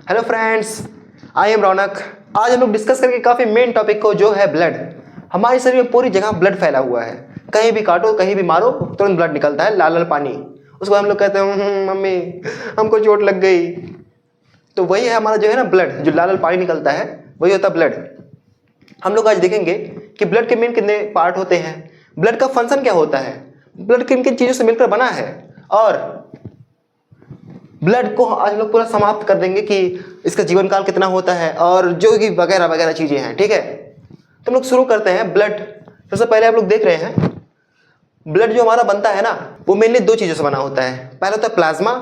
Hello friends, I am रौनक। आज हम लोग डिस्कस करेंगे काफ़ी मेन टॉपिक को, जो है ब्लड। हमारे शरीर में पूरी जगह ब्लड फैला हुआ है। कहीं भी काटो, कहीं भी मारो, तुरंत ब्लड निकलता है, लाल लाल पानी। उसको हम लोग कहते हैं मम्मी हमको चोट लग गई। तो वही है हमारा जो है ना ब्लड, जो लाल लाल पानी निकलता है, वही होता है ब्लड। हम लोग आज देखेंगे कि ब्लड के मेन कितने पार्ट होते हैं, ब्लड का फंक्शन क्या होता है, ब्लड किन किन चीज़ों से मिलकर बना है, और ब्लड को आज लोग पूरा समाप्त कर देंगे कि इसका जीवन काल कितना होता है, और जो कि वगैरह वगैरह चीज़ें हैं। ठीक है, तो हम लोग शुरू करते हैं। ब्लड सबसे पहले आप लोग देख रहे हैं, ब्लड जो हमारा बनता है ना, वो मेनली दो चीज़ों से बना होता है। पहला होता है प्लाज्मा,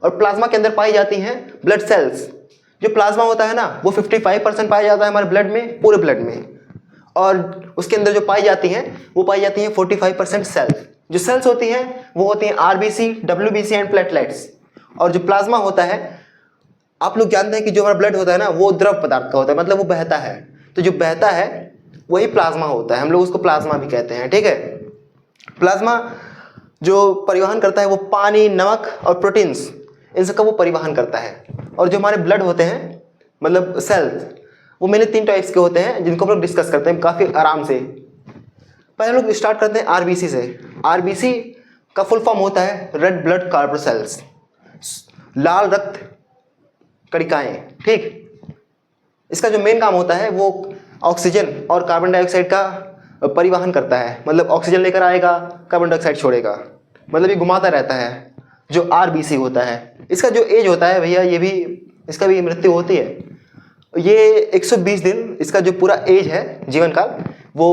और प्लाज्मा के अंदर पाई जाती हैं ब्लड सेल्स। जो प्लाज्मा होता है ना, वो 55% पाया जाता है हमारे ब्लड में, पूरे ब्लड में। और उसके अंदर जो पाई जाती हैं, वो पाई जाती हैं 45% सेल्स। जो सेल्स होती हैं वो होती हैं आरबीसी, डब्ल्यूबीसी एंड प्लेटलेट्स। और जो प्लाज्मा होता है, आप लोग जानते हैं कि जो हमारा ब्लड होता है ना, वो द्रव पदार्थ का होता है, मतलब वो बहता है। तो जो बहता है वही प्लाज्मा होता है, हम लोग उसको प्लाज्मा भी कहते हैं। ठीक है, प्लाज्मा जो परिवहन करता है वो पानी, नमक और प्रोटीन्स, इन सबका वो परिवहन करता है। और जो हमारे ब्लड होते हैं, मतलब सेल्स, वो मेनली 3 टाइप्स के होते हैं, जिनको हम लोग डिस्कस करते हैं काफ़ी आराम से। पहले लोग स्टार्ट करते हैं आरबीसी से। आरबीसी का फुल फॉर्म होता है रेड ब्लड कॉर्पसेल्स, लाल रक्त कणिकाएं। ठीक, इसका जो मेन काम होता है वो ऑक्सीजन और कार्बन डाइऑक्साइड का परिवहन करता है। मतलब ऑक्सीजन लेकर आएगा, कार्बन डाइऑक्साइड छोड़ेगा, मतलब ये घुमाता रहता है, जो आरबीसी होता है। इसका जो एज होता है भैया, ये भी इसका भी मृत्यु होती है। ये 120 दिन, इसका जो पूरा एज है, जीवन काल, वो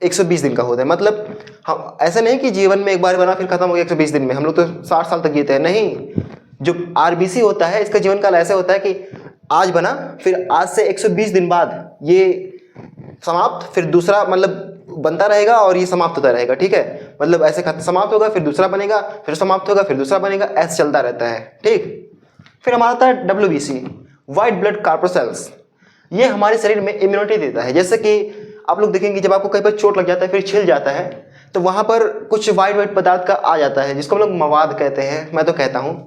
120 दिन का होता है। मतलब हम ऐसा नहीं कि जीवन में एक बार बना फिर खत्म हो गया 120 दिन में, हम लोग तो 60 साल तक जीते हैं। नहीं, जो आरबीसी होता है, इसका जीवन काल ऐसे होता है कि आज बना, फिर आज से 120 दिन बाद ये समाप्त, फिर दूसरा मतलब बनता रहेगा और ये समाप्त होता रहेगा। ठीक है, मतलब ऐसे समाप्त होगा, फिर दूसरा बनेगा, फिर समाप्त होगा, फिर दूसरा बनेगा, ऐसे चलता रहता है। ठीक, फिर हमारा आता है डब्ल्यूबीसी, वाइट ब्लड कॉर्पसेल्स। ये हमारे शरीर में इम्यूनिटी देता है। जैसे कि आप लोग देखेंगे, जब आपको कहीं पर चोट लग जाता है, फिर छिल जाता है, तो वहाँ पर कुछ वाइट वाइट पदार्थ का आ जाता है, जिसको हम लोग मवाद कहते हैं, मैं तो कहता हूँ।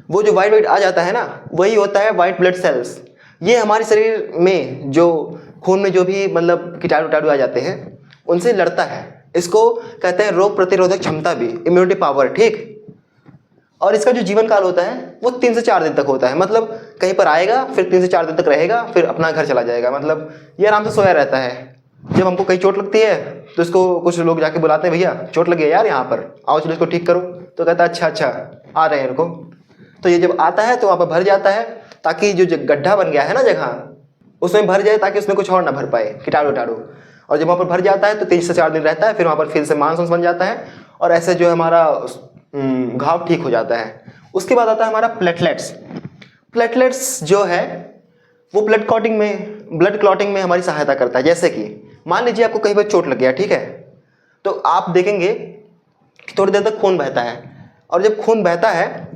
वो जो वाइट वाइट आ जाता है ना, वही होता है वाइट ब्लड सेल्स। ये हमारे शरीर में जो खून में जो भी मतलब कीटाणु उटाणु आ जाते हैं, उनसे लड़ता है। इसको कहते हैं रोग प्रतिरोधक क्षमता भी, इम्यूनिटी पावर। ठीक, और इसका जो जीवन काल होता है वो 3 से 4 दिन तक होता है। मतलब कहीं पर आएगा, फिर 3 से 4 दिन तक रहेगा, फिर अपना घर चला जाएगा। मतलब ये आराम से सोया रहता है। जब हमको कहीं चोट लगती है तो इसको कुछ लोग जाके बुलाते हैं, भैया चोट लगी है यार यहाँ पर, आओ चलो इसको ठीक करो। तो कहता है अच्छा अच्छा आ रहे हैं इनको। तो ये जब आता है तो वहाँ पर भर जाता है, ताकि जो गड्ढा बन गया है ना जगह, उसमें भर जाए, ताकि उसमें कुछ और ना भर पाए कीटाणु उटाणु। और जब वहाँ पर भर जाता है तो 3 से 4 दिन रहता है, फिर वहाँ पर फिर से मांस बन जाता है, और ऐसे जो हमारा घाव ठीक हो जाता है। उसके बाद आता है हमारा प्लेटलेट्स। प्लेटलेट्स जो है वो ब्लड क्लॉटिंग में हमारी सहायता करता है। जैसे कि मान लीजिए आपको कहीं पर चोट लग गया, ठीक है, तो आप देखेंगे कि थोड़ी देर तक खून बहता है, और जब खून बहता है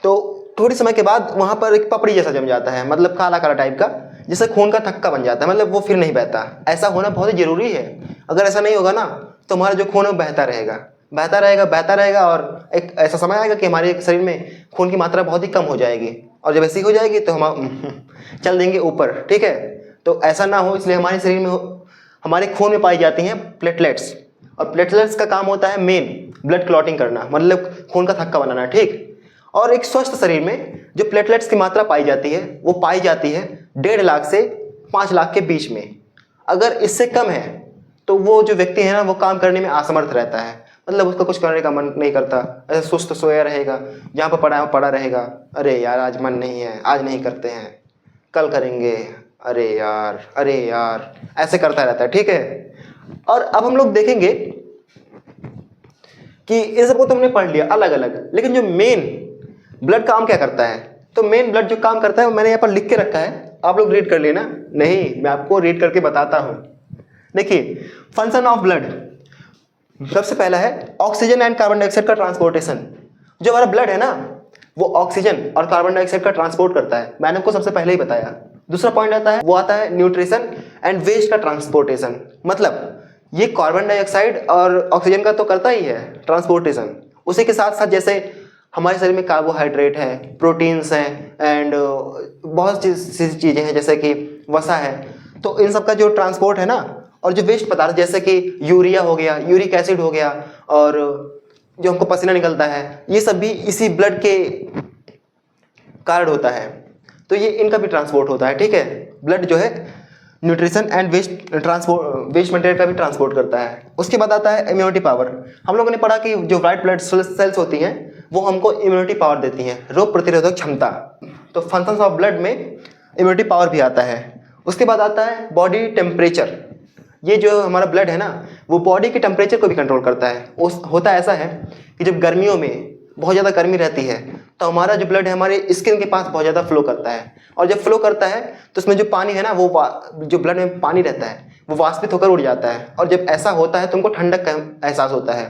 तो थोड़ी समय के बाद वहाँ पर एक पपड़ी जैसा जम जाता है, मतलब काला काला टाइप का, जिससे खून का थक्का बन जाता है, मतलब वो फिर नहीं बहता। ऐसा होना बहुत ही जरूरी है। अगर ऐसा नहीं होगा ना, तो हमारा जो खून है वो बहता रहेगा, और एक ऐसा समय आएगा कि हमारे शरीर में खून की मात्रा बहुत ही कम हो जाएगी, और जब ऐसी हो जाएगी तो हम चल देंगे ऊपर। ठीक है, तो ऐसा ना हो, इसलिए हमारे शरीर में हमारे खून में पाई जाती हैं प्लेटलेट्स। और प्लेटलेट्स का काम होता है मेन ब्लड क्लॉटिंग करना, मतलब खून का थक्का बनाना। ठीक, और एक स्वस्थ शरीर में जो प्लेटलेट्स की मात्रा पाई जाती है, वो पाई जाती है 1.5 लाख से 5 लाख के बीच में। अगर इससे कम है तो वो जो व्यक्ति है ना, वो काम करने में असमर्थ रहता है। मतलब उसका कुछ करने का मन नहीं करता, ऐसे सुस्त सोया रहेगा, जहाँ पर पड़ा रहेगा। अरे यार आज मन नहीं है, आज नहीं करते हैं, कल करेंगे, अरे यार ऐसे करता रहता है। ठीक है, और अब हम लोग देखेंगे कि इन सबको तो हमने पढ़ लिया अलग अलग, लेकिन जो मेन ब्लड काम क्या करता है, तो मेन ब्लड जो काम करता है वो मैंने यहाँ पर लिख के रखा है, आप लोग रीड कर लेना। नहीं, मैं आपको रीड करके बताता हूँ। देखिए, फंक्शन ऑफ ब्लड, सबसे पहला है ऑक्सीजन एंड कार्बन डाइऑक्साइड का ट्रांसपोर्टेशन। जो हमारा ब्लड है ना, वो ऑक्सीजन और कार्बन डाइऑक्साइड का ट्रांसपोर्ट करता है, मैंने आपको सबसे पहले ही बताया। दूसरा पॉइंट आता है, वो आता है न्यूट्रिशन एंड वेस्ट का ट्रांसपोर्टेशन। मतलब ये कार्बन डाइऑक्साइड और ऑक्सीजन का तो करता ही है ट्रांसपोर्टेशन, उसी के साथ साथ जैसे हमारे शरीर में कार्बोहाइड्रेट है, प्रोटीन्स हैं एंड बहुत सी चीज़ें हैं जैसे कि वसा है। तो इन सब का जो ट्रांसपोर्ट है ना, और जो वेस्ट पदार्थ जैसे कि यूरिया हो गया, यूरिक एसिड हो गया, और जो हमको पसीना निकलता है, ये सब भी इसी ब्लड के कारण होता है। तो ये इनका भी ट्रांसपोर्ट होता है, ठीक है। ब्लड जो है न्यूट्रिशन एंड वेस्ट मटेरियल का भी ट्रांसपोर्ट करता है। उसके बाद आता है इम्यूनिटी पावर। हम लोगों ने पढ़ा कि जो वाइट ब्लड सेल्स होती हैं वो हमको इम्यूनिटी पावर देती हैं, रोग प्रतिरोधक क्षमता। तो फंक्शंस ऑफ ब्लड में इम्यूनिटी पावर भी आता है। उसके बाद आता है बॉडी टेम्परेचर। ये जो हमारा ब्लड है ना, वो बॉडी के टेम्परेचर को भी कंट्रोल करता है। होता ऐसा है कि जब गर्मियों में बहुत ज़्यादा गर्मी रहती है तो हमारा जो ब्लड है हमारे स्किन के पास बहुत ज़्यादा फ्लो करता है, और जब फ्लो करता है तो उसमें जो पानी है ना, वो जो ब्लड में पानी रहता है वो वाष्पित होकर उड़ जाता है, और जब ऐसा होता है तो हमको ठंडक का एहसास होता है।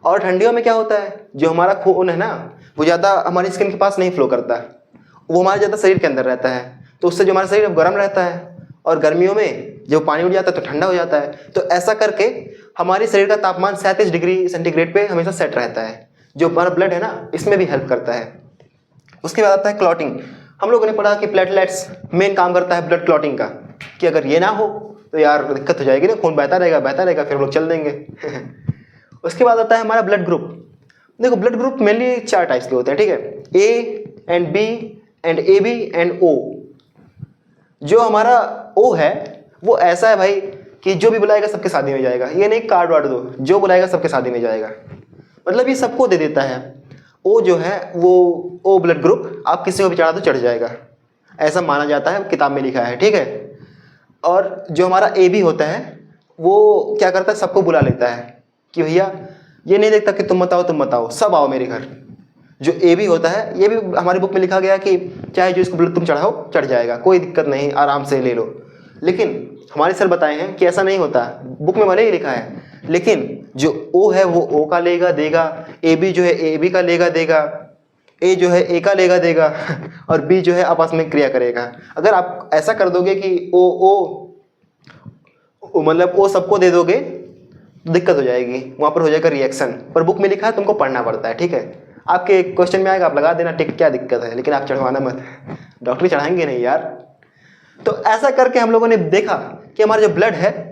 और ठंडियों में क्या होता है, जो हमारा खून है ना वो ज़्यादा हमारी स्किन के पास नहीं फ्लो करता, वो हमारे ज़्यादा शरीर के अंदर रहता है, तो उससे जो हमारा शरीर गर्म रहता है, और गर्मियों में जब पानी उड़ जाता है तो ठंडा हो जाता है। तो ऐसा करके हमारे शरीर का तापमान 37 डिग्री सेंटीग्रेड पे हमेशा सेट रहता है। जो हमारा ब्लड है ना, इसमें भी हेल्प करता है। उसके बाद आता है क्लॉटिंग। हम लोगों ने पढ़ा कि प्लेटलेट्स मेन काम करता है ब्लड क्लॉटिंग का, कि अगर ये ना हो तो यार दिक्कत हो जाएगी ना, खून बहता रहेगा, फिर हम लोग चल देंगे। उसके बाद आता है हमारा ब्लड ग्रुप। देखो ब्लड ग्रुप मेनली 4 टाइप्स के होते हैं, ठीक है। A and B and A B and O. जो हमारा ओ है वो ऐसा है भाई कि जो भी बुलाएगा सबके शादी में जाएगा। ये नहीं कार्ड वार्ड दो, जो बुलाएगा सबके शादी में जाएगा, मतलब ये सबको दे देता है। ओ जो है वो ओ ब्लड ग्रुप आप किसी को भी चढ़ा दो चढ़ जाएगा, ऐसा माना जाता है, किताब में लिखा है, ठीक है। और जो हमारा ए बी होता है वो क्या करता है, सबको बुला लेता है कि भैया ये नहीं देखता कि तुम मत आओ, सब आओ मेरे घर। जो ए बी होता है, ये भी हमारी बुक में लिखा गया कि चाहे जो इसको ब्लड तुम चढ़ाओ चढ़ जाएगा, कोई दिक्कत नहीं, आराम से ले लो। लेकिन हमारे सर बताए हैं कि ऐसा नहीं होता, बुक में भले ही लिखा है, लेकिन जो ओ है वो ओ का लेगा देगा, ए बी जो है ए बी का लेगा देगा, ए जो है ए का लेगा देगा, और बी जो है आपस में क्रिया करेगा। अगर आप ऐसा कर दोगे कि ओ मतलब ओ सबको दे दोगे तो दिक्कत हो जाएगी, वहाँ पर हो जाएगा रिएक्शन। पर बुक में लिखा है, तुमको पढ़ना पड़ता है, ठीक है। आपके क्वेश्चन में आएगा, आप लगा देना टिक, क्या दिक्कत है, लेकिन आप चढ़वाना मत, डॉक्टर चढ़ाएंगे नहीं यार। तो ऐसा करके हम लोगों ने देखा कि हमारा जो ब्लड है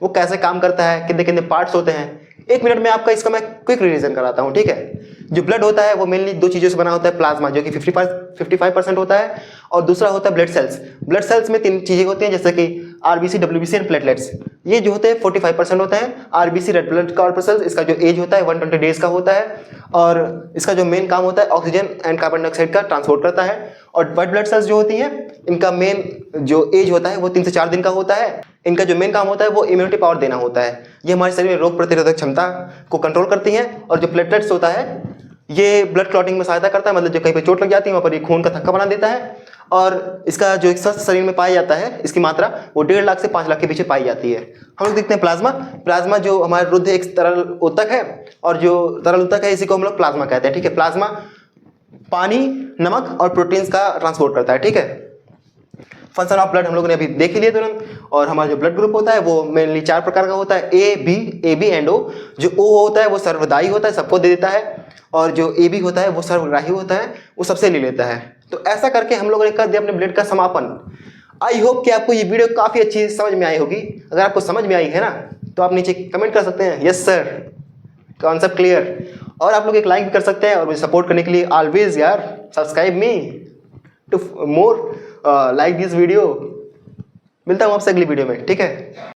वो कैसे काम करता है, कितने कितने पार्ट्स होते हैं। 1 मिनट में आपका इसका मैं क्विक रिवीजन कराता हूँ, ठीक है। जो ब्लड होता है वो मेनली 2 चीज़ों से बना होता है, प्लाज्मा जो कि 55% होता है, और दूसरा होता है ब्लड सेल्स। ब्लड सेल्स में 3 चीज़ें होती हैं, जैसे कि आरबीसी, डब्ल्यूबीसी एंड प्लेटलेट्स। ये जो होते हैं 45% होते हैं। आरबीसी रेड ब्लड कॉर्पसेल्स, इसका जो एज होता है 120 डेज का होता है, और इसका जो मेन काम होता है ऑक्सीजन एंड कार्बन डाइऑक्साइड का ट्रांसपोर्ट करता है। और वाइट ब्लड सेल्स जो होती हैं, इनका मेन जो एज होता है वो 3 से 4 दिन का होता है। इनका जो मेन काम होता है वो इम्यूनिटी पावर देना होता है। ये हमारे शरीर में रोग प्रतिरोधक क्षमता को कंट्रोल करती हैं। और जो प्लेटलेट्स होता है ये ब्लड क्लॉटिंग में सहायता करता है, मतलब जो कहीं पे चोट लग जाती है वहाँ पर ये खून का थक्का बना देता है। और इसका जो स्वस्थ शरीर में पाया जाता है, इसकी मात्रा वो 1.5 लाख से 5 लाख के पीछे पाई जाती है। हम लोग देखते हैं प्लाज्मा जो हमारे रुद्ध एक तरल उत्तक है, और जो तरल उत्तक है इसी को हम लोग प्लाज्मा कहते हैं, ठीक है। प्लाज्मा पानी, नमक और प्रोटीन्स का ट्रांसपोर्ट करता है, ठीक है। फंक्शन ऑफ ब्लड हम लोगों ने अभी देख लिए तुरंत। और हमारा जो ब्लड ग्रुप होता है वो मेनली 4 प्रकार का होता है, ए बी एंड ओ। जो ओ होता है वो सर्वदायी होता है, सबको दे देता है, और जो ए बी होता है वो सर्वग्राही होता है, वो सबसे ले लेता है। तो ऐसा करके हम लोगों ने कर दिया अपने ब्लड का समापन। आई होप कि आपको ये वीडियो काफ़ी अच्छी समझ में आई होगी। अगर आपको समझ में आई है ना तो आप नीचे कमेंट कर सकते हैं, यस सर, कॉन्सेप्ट क्लियर। और आप लोग एक लाइक भी कर सकते हैं, और मुझे सपोर्ट करने के लिए ऑलवेज यार subscribe me to more like this video. मिलता हूँ आपसे अगली वीडियो में, ठीक है।